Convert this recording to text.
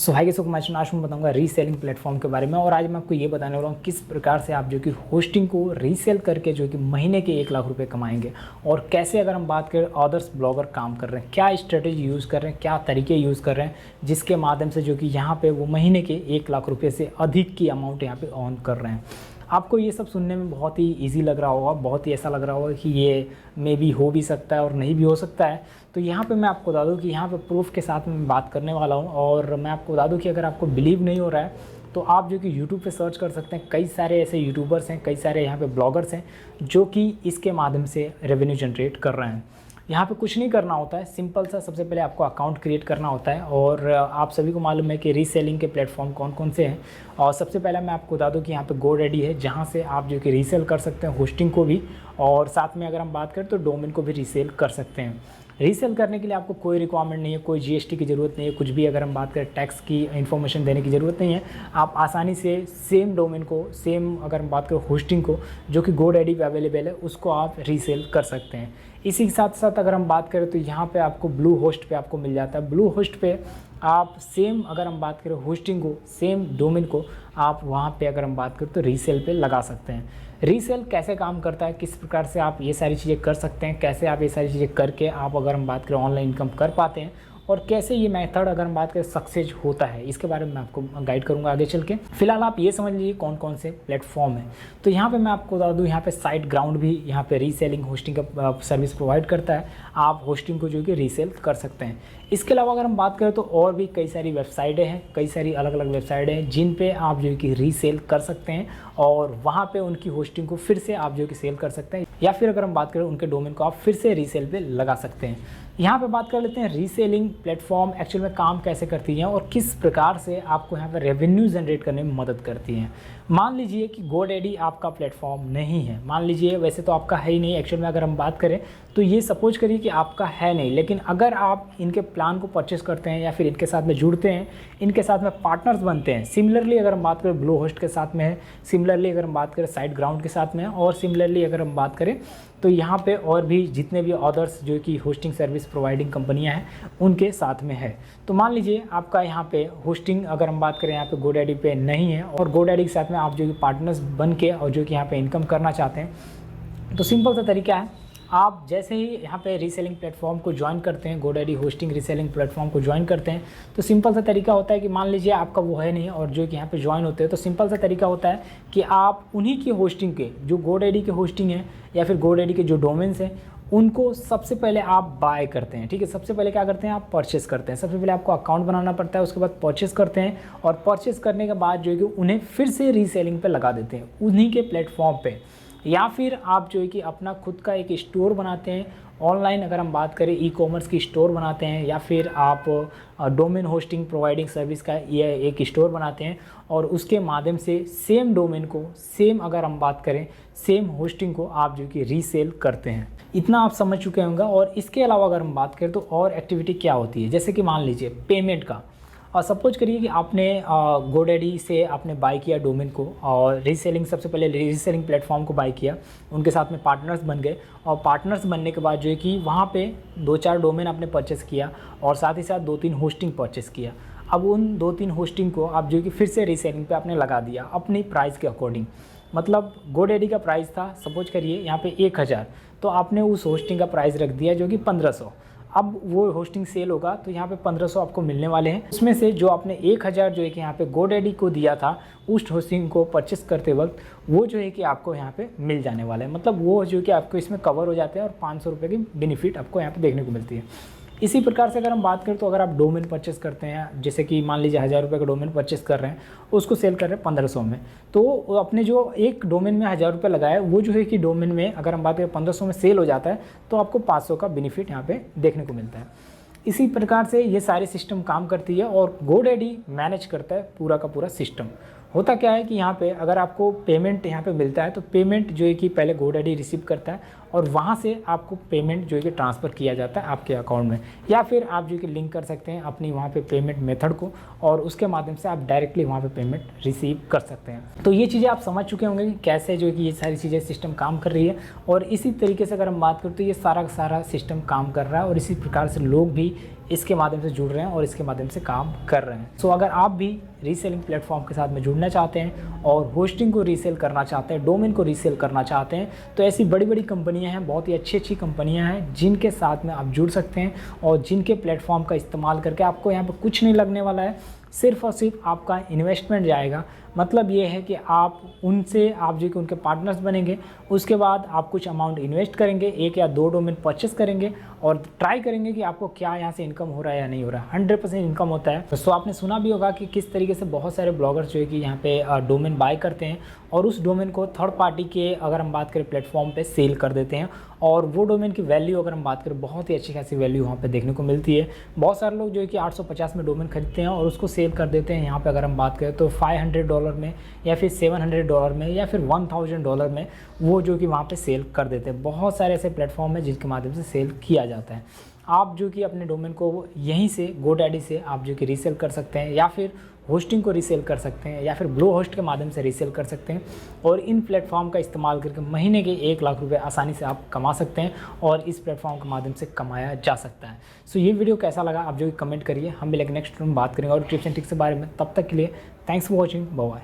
Hi guys, आज मैं बताऊंगा रीसेलिंग प्लेटफॉर्म के बारे में। और आज मैं आपको ये बताने वाला हूँ किस प्रकार से आप जो कि होस्टिंग को रीसेल करके जो कि महीने के 1 लाख रुपए कमाएंगे। और कैसे अगर हम बात करें अदर्स ब्लॉगर काम कर रहे हैं, क्या स्ट्रेटेजी यूज़ कर रहे हैं, क्या तरीके यूज़ कर रहे हैं जिसके माध्यम से जो कि यहाँ पे वो महीने के 1 लाख रुपये से अधिक की अमाउंट यहाँ पे ऑन कर रहे हैं। आपको ये सब सुनने में बहुत ही इजी लग रहा होगा, बहुत ही ऐसा लग रहा होगा कि ये मे बी हो भी सकता है और नहीं भी हो सकता है। तो यहाँ पे मैं आपको बता दूँ कि यहाँ पे प्रूफ के साथ मैं बात करने वाला हूँ। और मैं आपको बता दूँ कि अगर आपको बिलीव नहीं हो रहा है तो आप जो कि यूट्यूब पे सर्च कर सकते हैं। कई सारे ऐसे यूट्यूबर्स हैं, कई सारे यहाँ पे ब्लॉगर्स हैं जो कि इसके माध्यम से रेवेन्यू जनरेट कर रहे हैं। यहाँ पे कुछ नहीं करना होता है, सिंपल सा सबसे पहले आपको अकाउंट क्रिएट करना होता है। और आप सभी को मालूम है कि रीसेलिंग के प्लेटफॉर्म कौन कौन से हैं। और सबसे पहले मैं आपको बता दूं कि यहाँ पे GoDaddy है, जहाँ से आप जो कि रीसेल कर सकते हैं होस्टिंग को भी, और साथ में अगर हम बात करें तो डोमेन को भी रीसेल कर सकते हैं। रीसेल करने के लिए आपको कोई रिक्वायरमेंट नहीं है, कोई GST की ज़रूरत नहीं है, कुछ भी अगर हम बात करें टैक्स की इन्फॉर्मेशन देने की ज़रूरत नहीं है। आप आसानी से सेम डोमेन को, सेम अगर हम बात करें होस्टिंग को जो कि GoDaddy पे अवेलेबल है, उसको आप रीसेल कर सकते हैं। इसी के साथ साथ अगर हम बात करें तो यहाँ पे आपको ब्लू होस्ट पे आपको मिल जाता है। ब्लू होस्ट पे आप सेम अगर हम बात करें होस्टिंग को, सेम डोमेन को आप वहाँ पे अगर हम बात करें तो रीसेल पे लगा सकते हैं। रीसेल कैसे काम करता है, किस प्रकार से आप ये सारी चीज़ें कर सकते हैं, कैसे आप ये सारी चीज़ें करके आप अगर हम बात करें ऑनलाइन इनकम कर पाते हैं, और कैसे ये मेथड अगर हम बात करें सक्सेस होता है, इसके बारे में मैं आपको गाइड करूंगा आगे चल के। फिलहाल आप ये समझ लीजिए कौन कौन से प्लेटफॉर्म है। तो यहाँ पे मैं आपको बता दूँ, यहाँ पे SiteGround भी यहाँ पे रीसेलिंग होस्टिंग का सर्विस प्रोवाइड करता है। आप होस्टिंग को जो कि रीसेल कर सकते हैं। इसके अलावा अगर हम बात करें तो और भी कई सारी वेबसाइटें हैं, कई सारी अलग अलग वेबसाइटें हैं जिन पे आप जो कि रीसेल कर सकते हैं और वहाँ पे उनकी होस्टिंग को फिर से आप जो कि सेल कर सकते हैं, या फिर अगर हम बात करें उनके डोमेन को आप फिर से रीसेल पे लगा सकते हैं। यहाँ पे बात कर लेते हैं रीसेलिंग प्लेटफॉर्म एक्चुअल में काम कैसे करती हैं और किस प्रकार से आपको यहाँ पे रेवेन्यू जनरेट करने में मदद करती हैं। मान लीजिए कि GoDaddy आपका प्लेटफॉर्म नहीं है, मान लीजिए, वैसे तो आपका है ही नहीं एक्चुअल में, अगर हम बात करें तो ये सपोज करिए कि आपका है नहीं, लेकिन अगर आप इनके प्लान को परचेस करते हैं या फिर इनके साथ में जुड़ते हैं, इनके साथ में पार्टनर्स बनते हैं। सिमिलरली अगर हम बात करें ब्लू होस्ट के साथ में है, सिमिलरली अगर हम बात करें SiteGround के साथ में है, और सिमिलरली अगर हम बात करें तो यहाँ पे और भी जितने भी अदर्स जो कि होस्टिंग सर्विस प्रोवाइडिंग कंपनियां हैं उनके साथ में है। तो मान लीजिए आपका यहाँ पे होस्टिंग अगर हम बात करें यहाँ पे GoDaddy पे नहीं है, और GoDaddy के साथ में आप जो कि पार्टनर्स बन के और जो कि यहाँ पे इनकम करना चाहते हैं, तो सिंपल सा तरीका है, आप जैसे ही यहाँ पे रीसेलिंग प्लेटफॉर्म को ज्वाइन करते हैं, GoDaddy होस्टिंग रीसेलिंग प्लेटफॉर्म को ज्वाइन करते हैं, तो सिंपल सा तरीका होता है कि मान लीजिए आपका वो है नहीं और जो कि यहाँ पे ज्वाइन होते हैं, तो सिंपल सा तरीका होता है कि आप उन्हीं की होस्टिंग के, जो GoDaddy के होस्टिंग है या फिर GoDaddy के जो डोमेन्स हैं, उनको सबसे पहले आप बाय करते हैं। ठीक है, सबसे पहले क्या करते हैं, आप परचेस करते हैं। सबसे पहले आपको अकाउंट बनाना पड़ता है, उसके बाद परचेस करते हैं, और परचेस करने के बाद जो है कि उन्हें फिर से रीसेलिंग पे लगा देते हैं उन्हीं के प्लेटफॉर्म पे। या फिर आप जो है कि अपना खुद का एक स्टोर बनाते हैं ऑनलाइन, अगर हम बात करें ई-कॉमर्स की स्टोर बनाते हैं, या फिर आप डोमेन होस्टिंग प्रोवाइडिंग सर्विस का ये एक स्टोर बनाते हैं, और उसके माध्यम से सेम डोमेन को, सेम अगर हम बात करें सेम होस्टिंग को आप जो कि रीसेल करते हैं। इतना आप समझ चुके होंगे। और इसके अलावा अगर हम बात करें तो और एक्टिविटी क्या होती है, जैसे कि मान लीजिए पेमेंट का, और सपोज करिए कि आपने GoDaddy से आपने बाय किया डोमेन को, और रीसेलिंग, सबसे पहले रीसेलिंग प्लेटफॉर्म को बाय किया, उनके साथ में पार्टनर्स बन गए, और पार्टनर्स बनने के बाद जो है कि वहाँ पे 2-4 डोमेन आपने परचेस किया, और साथ ही साथ 2-3 होस्टिंग परचेस किया। अब उन 2-3 होस्टिंग को आप जो है कि फिर से रीसेलिंग पे आपने लगा दिया अपनी प्राइस के अकॉर्डिंग। मतलब GoDaddy का प्राइस था सपोज करिए यहाँ पे 1000, तो आपने उस होस्टिंग का प्राइस रख दिया जो कि 1500। अब वो होस्टिंग सेल होगा तो यहाँ पे 1500 आपको मिलने वाले हैं। उसमें से जो आपने 1000 जो है कि यहाँ पे GoDaddy को दिया था उस होस्टिंग को परचेस करते वक्त, वो जो है कि आपको यहाँ पे मिल जाने वाला है। मतलब वो जो कि आपको इसमें कवर हो जाते हैं, और 500 रुपये की बेनिफिट आपको यहाँ पे देखने को मिलती है। इसी प्रकार से अगर हम बात करें तो अगर आप डोमेन परचेस करते हैं, जैसे कि मान लीजिए 1000 रुपये का डोमेन परचेस कर रहे हैं, उसको सेल कर रहे हैं 1500 में, तो अपने जो एक डोमेन में 1000 रुपये लगाया, वो जो है कि डोमेन में अगर हम बात करें 1500 में सेल हो जाता है, तो आपको 500 का बेनिफिट यहाँ पे देखने को मिलता है। इसी प्रकार से ये सारे सिस्टम काम करती है, और GoDaddy मैनेज करता है पूरा का पूरा सिस्टम। होता क्या है कि यहाँ पे अगर आपको पेमेंट यहाँ पे मिलता है, तो पेमेंट जो है कि पहले GoDaddy रिसीव करता है, और वहाँ से आपको पेमेंट जो है कि ट्रांसफ़र किया जाता है आपके अकाउंट में, या फिर आप जो है कि लिंक कर सकते हैं अपनी वहाँ पे पेमेंट मेथड को और उसके माध्यम से आप डायरेक्टली वहाँ पे पेमेंट रिसीव कर सकते हैं। तो ये चीज़ें आप समझ चुके होंगे कि कैसे जो है कि ये सारी चीज़ें सिस्टम काम कर रही है, और इसी तरीके से अगर हम बात करें तो ये सारा का सारा सिस्टम काम कर रहा है और इसी प्रकार से लोग भी इसके माध्यम से जुड़ रहे हैं और इसके माध्यम से काम कर रहे हैं। सो अगर आप भी रीसेलिंग प्लेटफॉर्म के साथ में जुड़ना चाहते हैं और होस्टिंग को रीसेल करना चाहते हैं, डोमेन को रीसेल करना चाहते हैं, तो ऐसी बड़ी बड़ी कंपनियां हैं, बहुत ही अच्छी अच्छी कंपनियां हैं जिनके साथ में आप जुड़ सकते हैं और जिनके प्लेटफॉर्म का इस्तेमाल करके आपको यहाँ पर कुछ नहीं लगने वाला है, सिर्फ और सिर्फ आपका इन्वेस्टमेंट जाएगा। मतलब ये है कि आप उनसे आप जो कि उनके पार्टनर्स बनेंगे, उसके बाद आप कुछ अमाउंट इन्वेस्ट करेंगे, 1 या 2 डोमेन परचेस करेंगे और ट्राई करेंगे कि आपको क्या यहाँ से इनकम हो रहा है या नहीं हो रहा है। 100% इनकम होता है। तो आपने सुना भी होगा कि किस तरीके से बहुत सारे ब्लॉगर्स जो है कि यहाँ पे डोमेन बाय करते हैं और उस डोमेन को थर्ड पार्टी के अगर हम बात करें प्लेटफॉर्म पे सेल कर देते हैं, और वो डोमेन की वैल्यू अगर हम बात करें बहुत ही अच्छी खासी वैल्यू वहाँ पे देखने को मिलती है। बहुत सारे लोग जो है कि 850 में डोमेन खरीदते हैं और उसको सेल कर देते हैं यहाँ पे अगर हम बात करें तो $500 में या फिर $700 में या फिर $1000 में वो जो कि वहाँ पे सेल कर देते हैं। बहुत सारे ऐसे प्लेटफॉर्म हैं जिनके माध्यम से सेल किया जाता है। आप जो कि अपने डोमेन को यहीं से GoDaddy से आप जो कि रीसेल कर सकते हैं, या फिर होस्टिंग को रीसेल कर सकते हैं, या फिर ब्लो होस्ट के माध्यम से रीसेल कर सकते हैं, और इन प्लेटफॉर्म का इस्तेमाल करके महीने के 1 लाख रुपए आसानी से आप कमा सकते हैं और इस प्लेटफॉर्म के माध्यम से कमाया जा सकता है। सो ये वीडियो कैसा लगा आप जो कि कमेंट करिए। हम भी नेक्स्ट में बात करेंगे और टिप्स एंड ट्रिक्स के बारे में। तब तक के लिए thanks for watching, bye bye.